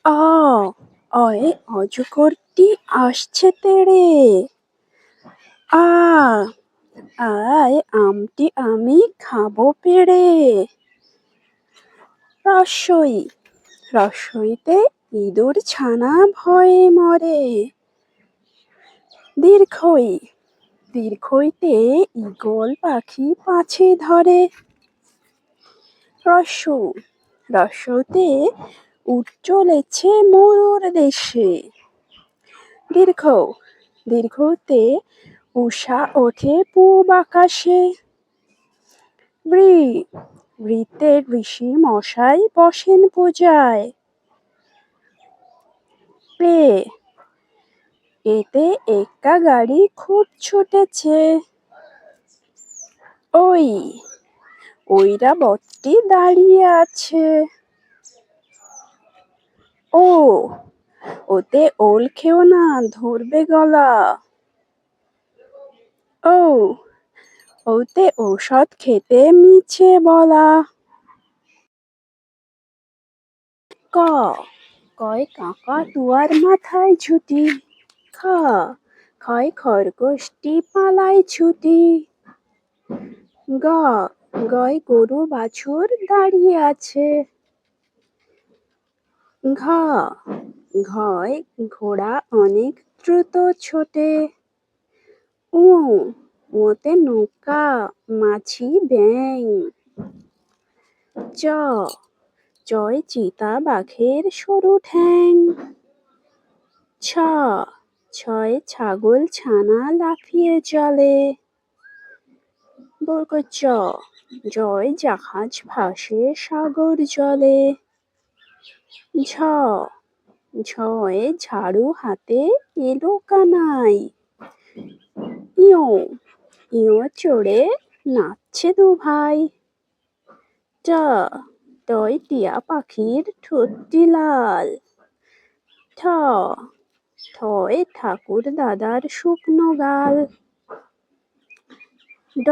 আ অয়ে অজগরটি আসছে তেড়ে। আ আয় আমটি আমি খাবো পেড়ে। রসই রসইতে ইঁদুর ছানা ভয়ে মরে। দীর্ঘই দীর্ঘইতে ঈগল পাখি পাছে ধরে। রস্যু রস্যতে উট চলেছে ময়ূর দেশে। দীর্ঘ দীর্ঘতে উষা ওঠে পূব আকাশে। বৃ বৃত্তে ঋষি মশাই বসেন পূজায়। পে এতে এক্কা গাড়ি খুব ছুটেছে। ওই ঐরাবতটি দাঁড়িয়ে আছে। ও ওতে ওল খেও না, ধরবে গলা। ও ওতে ঔষধ খেতে মিছে বলা। ক কয় কাকাতুয়ার মাথায় ঝুঁটি। খা খায় খরগোশটি পালায় ছুটি। গা গয় গরু বাছুর দাঁড়িয়ে আছে। ঘা ঘয় ঘোড়া অনেক দ্রুত ছোটে। উ ওতে নৌকা মাছি ব্যাঙ। চ চয় চিতা বাঘের সরু ঠ্যাং। ছ ছয় ছাগল ছানা লাফিয়ে চলে। বর্গ জ জয় জাহাজ ভাসে সাগর জলে। ঝ ঝয় ঝাড়ু হাতে এলো কানাই। ইয় ইয় চড়ে নাচছে দু ভাই। ট টয় টিয়া পাখির ঠোঁটটি লাল। ঠ ঠয় ঠাকুর দাদার শুকনো গাল। ড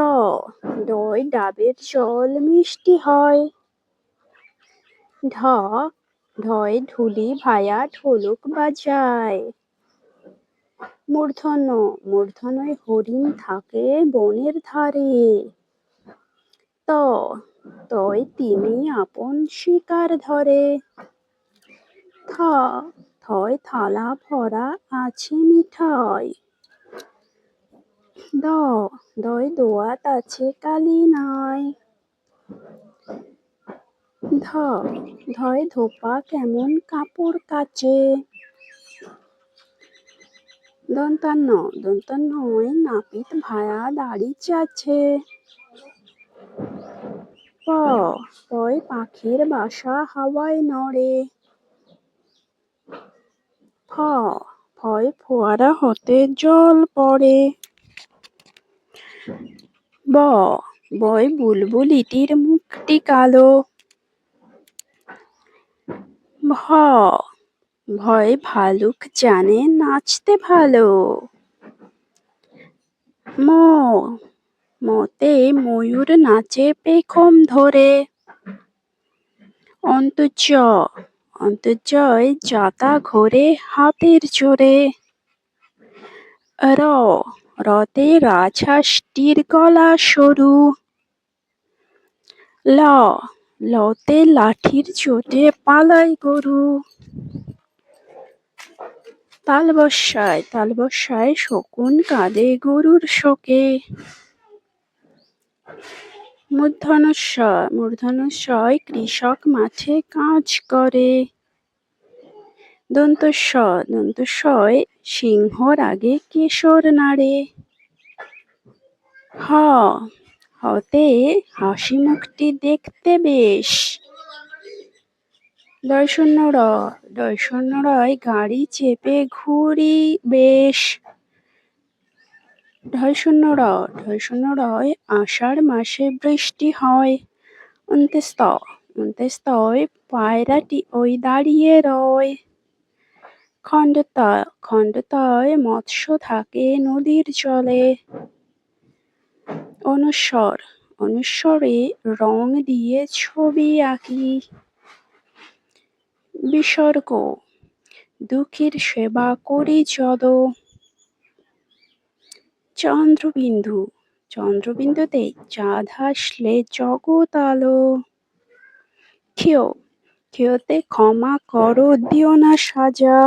ডয় ডাবের জল মিষ্টি হয়। ঢ ঢয় ঢুলি ভায়া ঢোলক বাজায়। মূর্ধন্য মূর্ধন্যয় হরিণ থাকে বনের ধারে। ত তয় তিমি আপন শিকার ধরে। থ থয় থালা ভরা আছে মিঠাই। দ দয় দোয়াত আছে কালি নাই। ধ ধয় ধোপা কেমন কাপড় কাচে। দন্তান্ন দন্তান্নয় নাপিত ভায়া দাড়ি চাছে। প পয় পাখির বাসা হাওয়ায় নড়ে। ফ ফয় ফোয়ারা হতে জল পড়ে। ব বয় বুলবুলিটির মুখটি কালো। ভ ভয় ভালুক জানে নাচতে ভালো। ম মতে ময়ূর নাচে পেখম ধরে। অন্তর্য অন্তর্জয় যাতা ঘোরে হাতের জোরে। র রতে রাজহাঁসটির গলা সরু। ল লতে লাঠির চোটে পালায় গরু। তালবস্যায় শকুন কাঁদে গরুর শোকে। মূর্ধন্যস্বয় কৃষক মাঠে কাজ করে। দন্তস্বয় সিংহর আগে কেশর নাড়ে। হ হতে হাসি মুখটি দেখতে বেশ। ডয় গাড়ি চেপে ঘুরি বেশ। ঢয় আষাঢ় মাসে বৃষ্টি হয়। অন্ত্যস্তয় পায়রাটি ওই দাঁড়িয়ে রয়। খণ্ডতয় মৎস্য থাকে নদীর জলে। অনুস্বরে রং দিয়ে ছবি আঁকি। বিসর্গ দুঃখীর সেবা করি যদ। চন্দ্রবিন্দু চন্দ্রবিন্দুতে চাঁদ হাসলে জগৎ আলো। ক্ষয় ক্ষয়তে ক্ষমা করো দিও না সাজা।